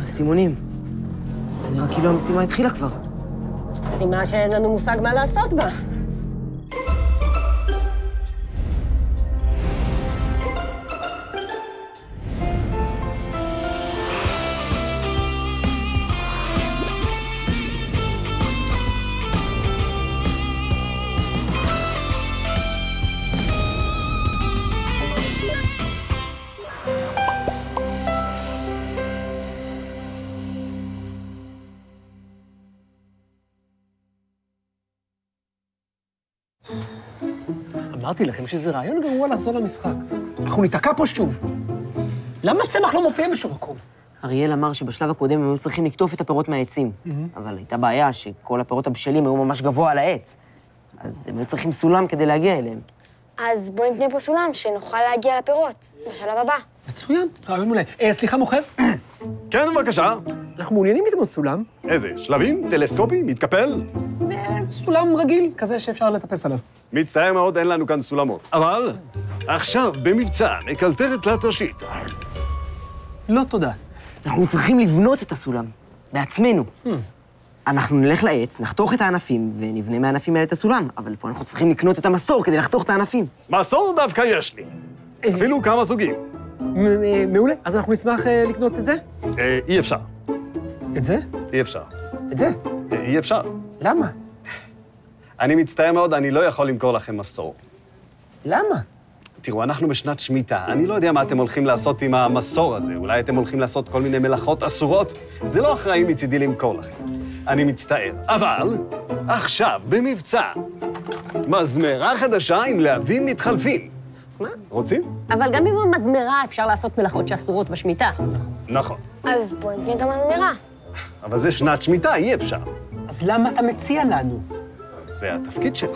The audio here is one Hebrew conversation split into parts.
סימונים. זה נראה כאילו המשימה התחילה כבר. משימה שאין לנו מושג מה לעשות בה. אמרתי לכם שזה רעיון גרוע לחזור למשחק. אנחנו ניתקע פה שוב. למה צמח לא מופיע בשום מקום? אריאל אמר שבשלב הקודם הם היו צריכים לקטוף את הפירות מהעצים. אבל הייתה בעיה שכל הפירות הבשלים היו ממש גבוה על העץ. אז הם היו צריכים סולם כדי להגיע אליהם. אז בוא נתנה פה סולם שנוכל להגיע לפירות בשלב הבא. מצוין, רעיון מעולה. סליחה, מוכר? כן, בבקשה. אנחנו מעוניינים לקנות סולם. איזה? שלבים? טלסקופי? מתקפל? סולם רגיל, כזה שאפשר לטפס עליו. מצטער מאוד, אין לנו כאן סולמות. אבל עכשיו, במבצע, נקלטרת לתרשית. לא תודה. אנחנו צריכים לבנות את הסולם, בעצמנו. אנחנו נלך לעץ, נחתוך את הענפים, ונבנה מהענפים האלה את הסולם. אבל פה אנחנו צריכים לקנות את המסור כדי לחתוך את הענפים. מסור דווקא יש לי. אפילו כמה סוגים. מעולה. אז אנחנו נשמח לקנות את זה? אי אפשר. את זה? אי אפשר. את זה? אי אפשר. למה? אני מצטער מאוד, אני לא יכול למכור לכם מסור. למה? תראו, אנחנו בשנת שמיטה. אני לא יודע מה אתם הולכים לעשות עם המסור הזה. אולי אתם הולכים לעשות כל מיני מלאכות אסורות. זה לא אחראי מצידי למכור לכם. אני מצטער. אבל עכשיו, במבצע, מזמרה חדשה עם להבים מתחלפים. מה? רוצים? אבל גם עם המזמרה אפשר לעשות מלאכות שאסורות בשמיטה. נכון. אז בוא נתנה גם מזמרה. אבל זה שנת שמיטה, אי אפשר. אז למה אתה מציע לנו? זה התפקיד שלי.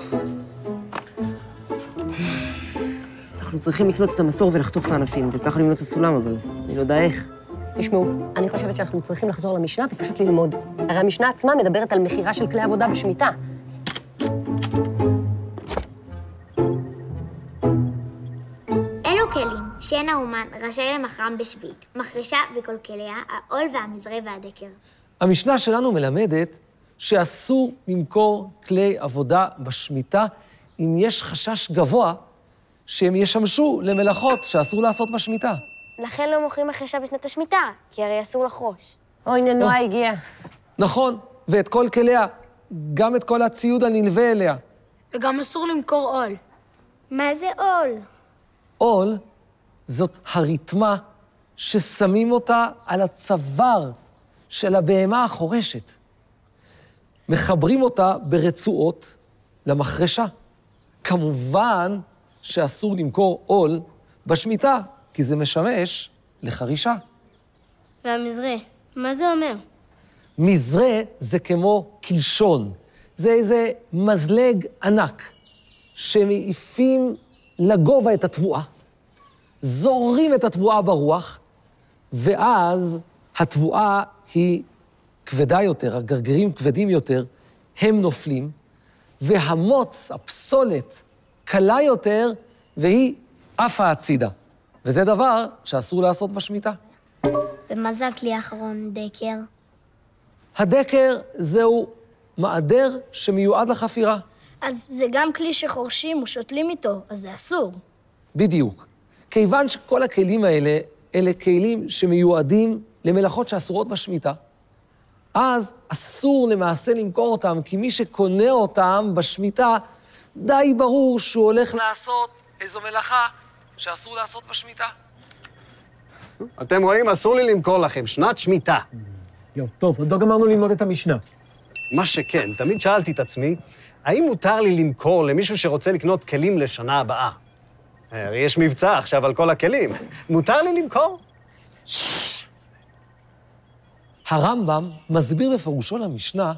אנחנו צריכים לקנות את המסור ולחתוך את הענפים, וככה לבנות את הסולם, אבל אני לא יודע איך. תשמעו, אני חושבת שאנחנו צריכים לחזור למשנה ופשוט ללמוד. הרי המשנה עצמה מדברת על מחירה של כלי עבודה בשמיטה. אלו כלים שאין האומן רשאי למכרם בשביעית, מחרשה וכל כליה, העול והמזרה והדקר. המשנה שלנו מלמדת שאסור למכור כלי עבודה בשמיטה אם יש חשש גבוה שהם ישמשו למלאכות שאסור לעשות בשמיטה. לכן לא מוכרים מחרשה בשנת השמיטה, כי הרי אסור לחרוש. הנה, נועה הגיעה. נכון, ואת כל כליה, גם את כל הציוד הנלווה אליה. וגם אסור למכור עול. מה זה עול? עול זאת הרתמה ששמים אותה על הצוואר של הבהמה החורשת. מחברים אותה ברצועות למחרשה. כמובן שאסור למכור עול בשמיטה, כי זה משמש לחרישה. והמזרה, מה זה אומר? מזרה זה כמו קלשון. זה איזה מזלג ענק שמעיפים לגובה את התבואה, זורים את התבואה ברוח, ואז התבואה היא כבדה יותר, הגרגירים כבדים יותר, הם נופלים, והמוץ, הפסולת, קלה יותר, והיא עפה הצידה. וזה דבר שאסור לעשות בשמיטה. ומה זה הכלי האחרון, דקר? הדקר זהו מעדר שמיועד לחפירה. אז זה גם כלי שחורשים ושותלים איתו, אז זה אסור. בדיוק. כיוון שכל הכלים האלה, אלה כלים שמיועדים למלאכות שאסורות בשמיטה, אז אסור למעשה למכור אותם, כי מי שקונה אותם בשמיטה, די ברור שהוא הולך לעשות איזו מלאכה שאסור לעשות בשמיטה. אתם רואים, אסור לי למכור לכם, שנת שמיטה. טוב, עוד לא גמרנו ללמוד את המשנה. מה שכן, תמיד שאלתי את עצמי, האם מותר לי למכור למישהו שרוצה לקנות כלים לשנה הבאה? הרי יש מבצע עכשיו על כל הכלים. מותר לי למכור? הרמב"ם מסביר בפירושו למשנה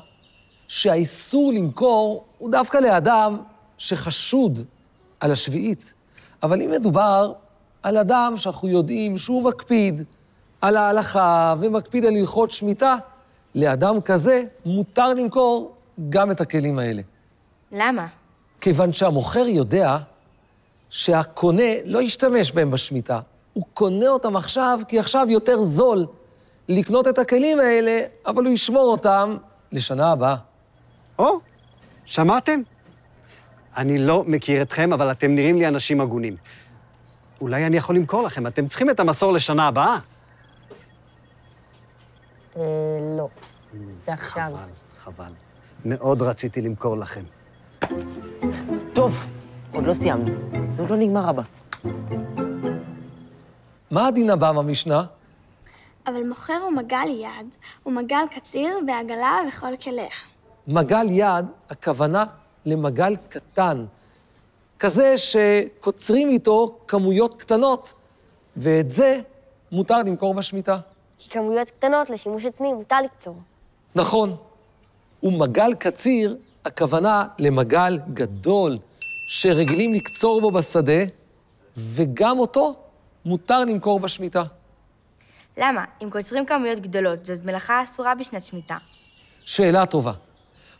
שהאיסור למכור הוא דווקא לאדם שחשוד על השביעית. אבל אם מדובר על אדם שאנחנו יודעים שהוא מקפיד על ההלכה ומקפיד על הלכות שמיטה, לאדם כזה מותר למכור גם את הכלים האלה. למה? כיוון שהמוכר יודע שהקונה לא ישתמש בהם בשמיטה. הוא קונה אותם עכשיו כי עכשיו יותר זול לקנות את הכלים האלה, אבל הוא ישמור אותם לשנה הבאה. או, שמעתם? אני לא מכיר אתכם, אבל אתם נראים לי אנשים הגונים. אולי אני יכול למכור לכם, אתם צריכים את המסור לשנה הבאה. לא. זה עכשיו. חבל. מאוד רציתי למכור לכם. טוב, עוד לא סיימנו. זה עוד לא נגמר הבא. מה הדין הבא במשנה? אבל מוכר הוא מגל יד, הוא מגל קציר ועגלה וכל כליה. מגל יד, הכוונה למגל קטן, כזה שקוצרים איתו כמויות קטנות, ואת זה מותר למכור בשמיטה. כי כמויות קטנות לשימוש עצמי מותר לקצור. נכון. ומגל קציר, הכוונה למגל גדול, שרגילים לקצור בו בשדה, וגם אותו מותר למכור בשמיטה. למה? אם קוצרים כמויות גדולות, זאת מלאכה אסורה בשנת שמיטה. שאלה טובה.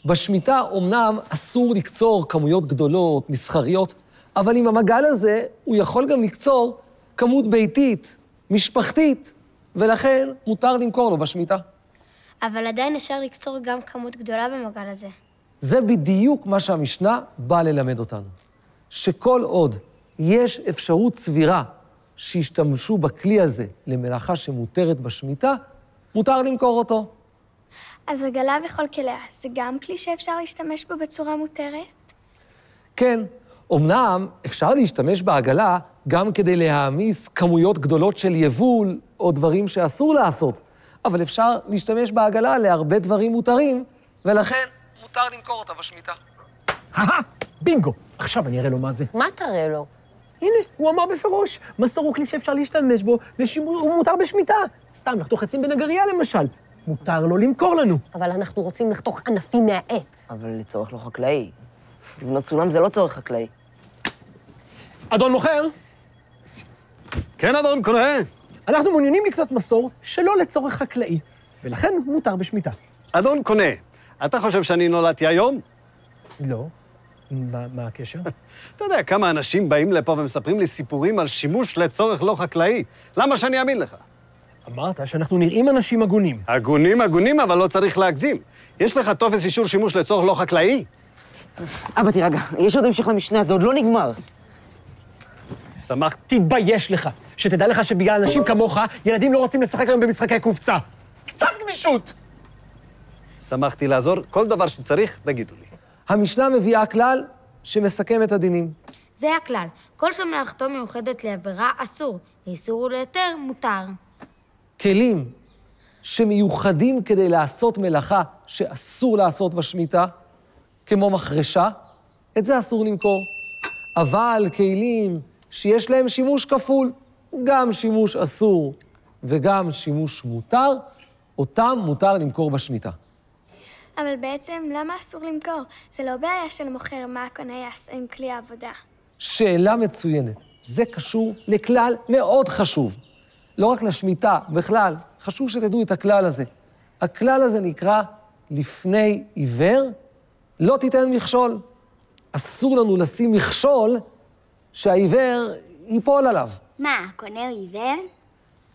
בשמיטה אומנם אסור לקצור כמויות גדולות, מסחריות, אבל עם המגל הזה הוא יכול גם לקצור כמות ביתית, משפחתית, ולכן מותר למכור לו בשמיטה. אבל עדיין אפשר לקצור גם כמות גדולה במגל הזה. זה בדיוק מה שהמשנה באה ללמד אותנו. שכל עוד יש אפשרות סבירה שישתמשו בכלי הזה למלאכה שמותרת בשמיטה, מותר למכור אותו. אז עגלה וכל כליה, זה גם כלי שאפשר להשתמש בו בצורה מותרת? כן, אמנם אפשר להשתמש בעגלה גם כדי להעמיס כמויות גדולות של יבול או דברים שאסור לעשות, אבל אפשר להשתמש בעגלה להרבה דברים מותרים, ולכן מותר למכור אותה בשמיטה. בינגו. עכשיו אני אראה לו מה זה. מה תראה לו? הנה, הוא אמר בפירוש, מסור הוא כלי שאפשר להשתמש בו, הוא מותר בשמיטה. סתם, לחתוך עצים בנגריה למשל. מותר לו למכור לנו. אבל אנחנו רוצים לחתוך ענפים מהעץ. אבל לצורך לא חקלאי. לבנות סולם זה לא צורך חקלאי. אדון מוכר, כן, אדון קונה. אנחנו מעוניינים לקנות מסור שלא לצורך חקלאי, ולכן מותר בשמיטה. אדון קונה, אתה חושב שאני נולדתי היום? לא. מה הקשר? אתה יודע כמה אנשים באים לפה ומספרים לי סיפורים על שימוש לצורך לא חקלאי. למה שאני אאמין לך? אמרת שאנחנו נראים אנשים הגונים. הגונים, אבל לא צריך להגזים. יש לך טופס אישור שימוש לצורך לא חקלאי? אבא, תירגע, יש עוד המשך למשנה, זה עוד לא נגמר. תתבייש לך, שתדע לך שבגלל אנשים כמוך, ילדים לא רוצים לשחק היום במשחקי קופצה. קצת גמישות! שמחתי לעזור. כל דבר שצריך, תגידו לי. המשנה מביאה כלל שמסכם את הדינים. זה הכלל. כל שמלאכתו מיוחדת לעבירה אסור, לאיסור ולהיתר מותר. כלים שמיוחדים כדי לעשות מלאכה שאסור לעשות בשמיטה, כמו מחרשה, את זה אסור למכור. אבל כלים שיש להם שימוש כפול, גם שימוש אסור וגם שימוש מותר, אותם מותר למכור בשמיטה. אבל בעצם למה אסור למכור? זה לא בעיה של מוכר מה הקונה יעשה עם כלי העבודה. שאלה מצוינת. זה קשור לכלל מאוד חשוב. לא רק לשמיטה, בכלל, חשוב שתדעו את הכלל הזה. הכלל הזה נקרא לפני עיוור, לא תיתן מכשול. אסור לנו לשים מכשול שהעיוור ייפול עליו. מה, הקונה הוא עיוור?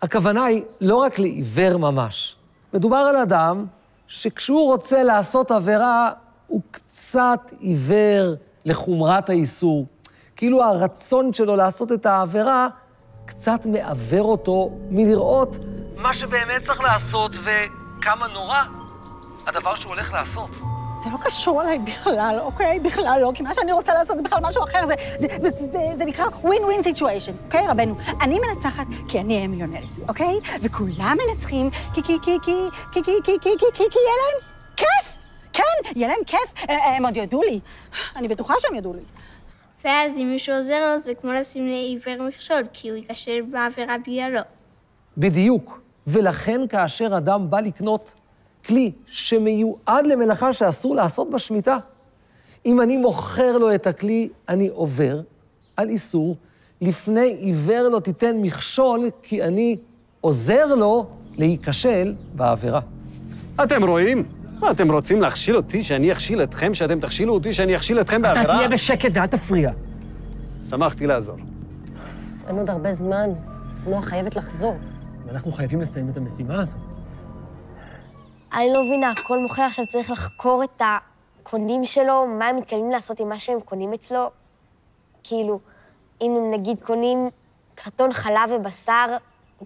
הכוונה היא לא רק לעיוור ממש. מדובר על אדם שכשהוא רוצה לעשות עבירה, הוא קצת עיוור לחומרת האיסור. כאילו הרצון שלו לעשות את העבירה קצת מעבר אותו מלראות מה שבאמת צריך לעשות וכמה נורא הדבר שהוא הולך לעשות. זה לא קשור אליי בכלל, אוקיי? בכלל לא, כי מה שאני רוצה לעשות זה בכלל משהו אחר, זה נקרא win-win situation, אוקיי, רבנו? אני מנצחת כי אני אהיה מיליונרית, אוקיי? וכולם מנצחים כי יהיה להם כיף! כן, יהיה להם כיף, הם עוד ידעו לי. אני בטוחה שהם ידעו לי. ואז אם מישהו עוזר לו, זה כמו לשים לעיוור מכשול, כי הוא ייכשל בעבירה בגללו. בדיוק. ולכן כאשר אדם בא לקנות כלי שמיועד למלאכה שאסור לעשות בשמיטה, אם אני מוכר לו את הכלי, אני עובר על איסור. לפני עיוור לא תיתן מכשול, כי אני עוזר לו להיכשל בעבירה. אתם רואים? מה, אתם רוצים להכשיל אותי, שאני אכשיל אתכם, שאתם תכשילו אותי, שאני אכשיל אתכם בעבירה? אתה תהיה בשקט ואל תפריע. שמחתי לעזור. אין עוד הרבה זמן. נועה חייבת לחזור. ואנחנו חייבים לסיים את המשימה הזאת. אני לא מבינה, כל מוכר עכשיו צריך לחקור את הקונים שלו, מה הם מתכוונים לעשות עם מה שהם קונים אצלו. כאילו, אם הם נגיד קונים קרטון חלב ובשר,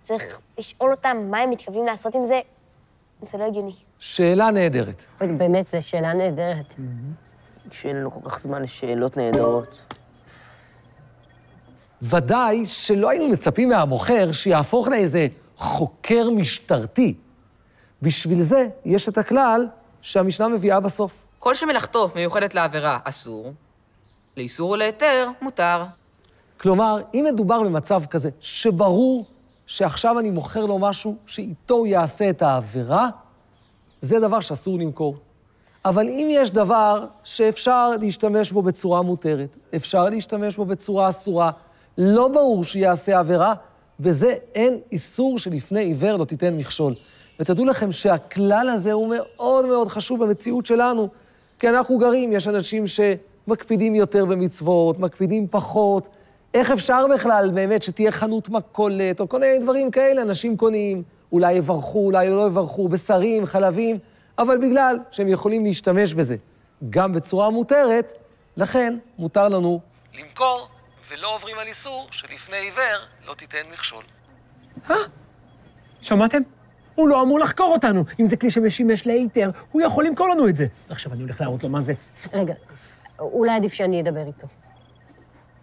צריך לשאול אותם מה הם מתכוונים לעשות עם זה. זה לא הגיוני. שאלה נהדרת. באמת, זו שאלה נהדרת. שאין לנו כל כך זמן לשאלות נהדרות. ודאי שלא היינו מצפים מהמוכר שיהפוך לאיזה חוקר משטרתי. בשביל זה יש את הכלל שהמשנה מביאה בסוף. כל שמלאכתו מיוחדת לעבירה אסור, לאיסור ולהיתר מותר. כלומר, אם מדובר במצב כזה שברור שעכשיו אני מוכר לו משהו שאיתו הוא יעשה את העבירה, זה דבר שאסור למכור. אבל אם יש דבר שאפשר להשתמש בו בצורה מותרת, אפשר להשתמש בו בצורה אסורה, לא ברור שיעשה עבירה, בזה אין איסור שלפני עיוור לא תיתן מכשול. ותדעו לכם שהכלל הזה הוא מאוד מאוד חשוב במציאות שלנו, כי אנחנו גרים, יש אנשים שמקפידים יותר במצוות, מקפידים פחות. איך אפשר בכלל באמת שתהיה חנות מכולת, או כל מיני דברים כאלה, אנשים קונים, אולי יברכו, אולי לא יברכו, בשרים, חלבים, אבל בגלל שהם יכולים להשתמש בזה גם בצורה מותרת, לכן מותר לנו למכור, ולא עוברים על איסור שלפני עיוור לא תיתן מכשול. שמעתם? הוא לא אמור לחקור אותנו. אם זה כלי שמשמש להיתר, הוא יכול למכור לנו את זה. עכשיו אני הולך להראות לו מה זה. רגע, אולי עדיף שאני אדבר איתו.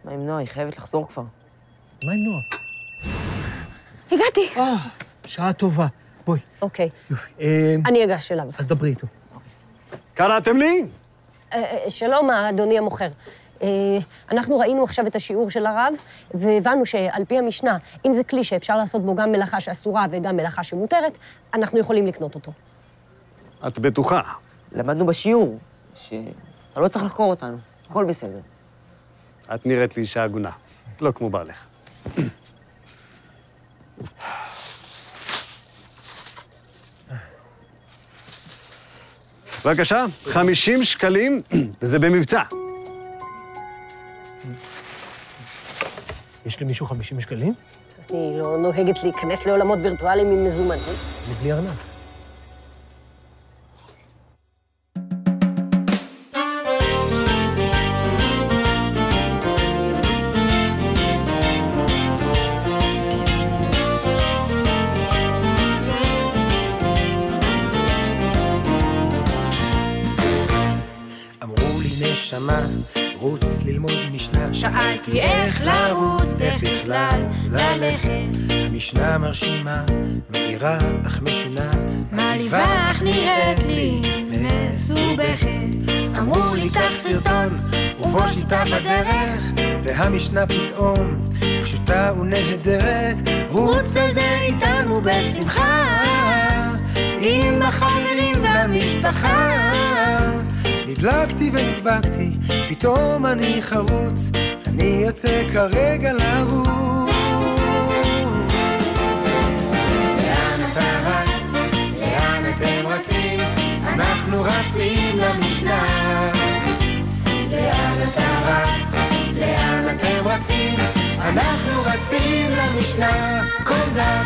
מה עם נועה? היא חייבת לחזור כבר. מה עם נועה? הגעתי. שעה טובה. בואי. אוקיי. יופי. אני אגש אליו. אז דברי איתו. קראתם לי? שלום, אדוני המוכר. אנחנו ראינו עכשיו את השיעור של הרב, והבנו שעל פי המשנה, אם זה כלי שאפשר לעשות בו גם מלאכה שאסורה וגם מלאכה שמותרת, אנחנו יכולים לקנות אותו. את בטוחה? למדנו בשיעור שאתה לא צריך לחקור אותנו, הכל בסדר. את נראית לי אישה הגונה, לא כמו בעלך. בבקשה, 50 שקלים, וזה במבצע. יש למישהו 50 שקלים? אני לא נוהגת להיכנס לעולמות וירטואליים עם מזומנים. אני בלי ארנב. אמרו לי נשמה, רוץ ללמוד משנה. שאלתי איך לרוץ, איך בכלל ללכת. המשנה מרשימה, מאירה אך משונה, מעליבה אך נראית לי מסובכת. אמרו לי קח סרטון, ובו שיטה בדרך, והמשנה פתאום פשוטה ונהדרת. רוץ על זה איתנו בשמחה, עם החברים והמשפחה. נדלקתי ונדבקתי, פתאום אני חרוץ, אני יוצא כרגע לרוץ. לאן אתה רץ? לאן אתם רצים? אנחנו רצים למשנה. לאן אתה רץ? לאן אתם רצים? אנחנו רצים למשנה. קונדט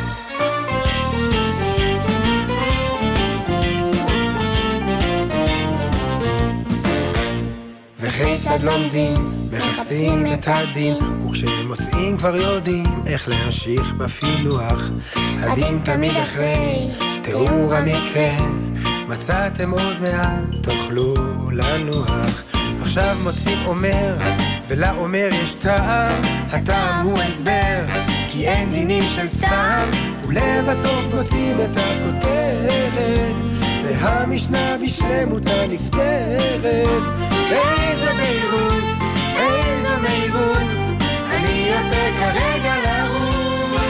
וכיצד לומדים, מחפשים את הדין, וכשהם מוצאים כבר יודעים איך להמשיך בפילוח. הדין תמיד אחרי תיאור המקרה, מצאתם עוד מעט, תוכלו לנוח. עכשיו מוצאים אומר, ולאומר יש טעם, הטעם הוא הסבר, כי אין דינים של סתם, ולבסוף מוצאים את הכותרת, והמשנה בשלמותה נפתרת. איזו מהירות, איזו מהירות, אני יוצא כרגע לרוץ.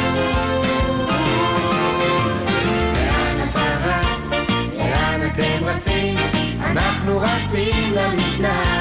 לאן אתה רץ? לאן אתם רצים? אנחנו רצים למשנה.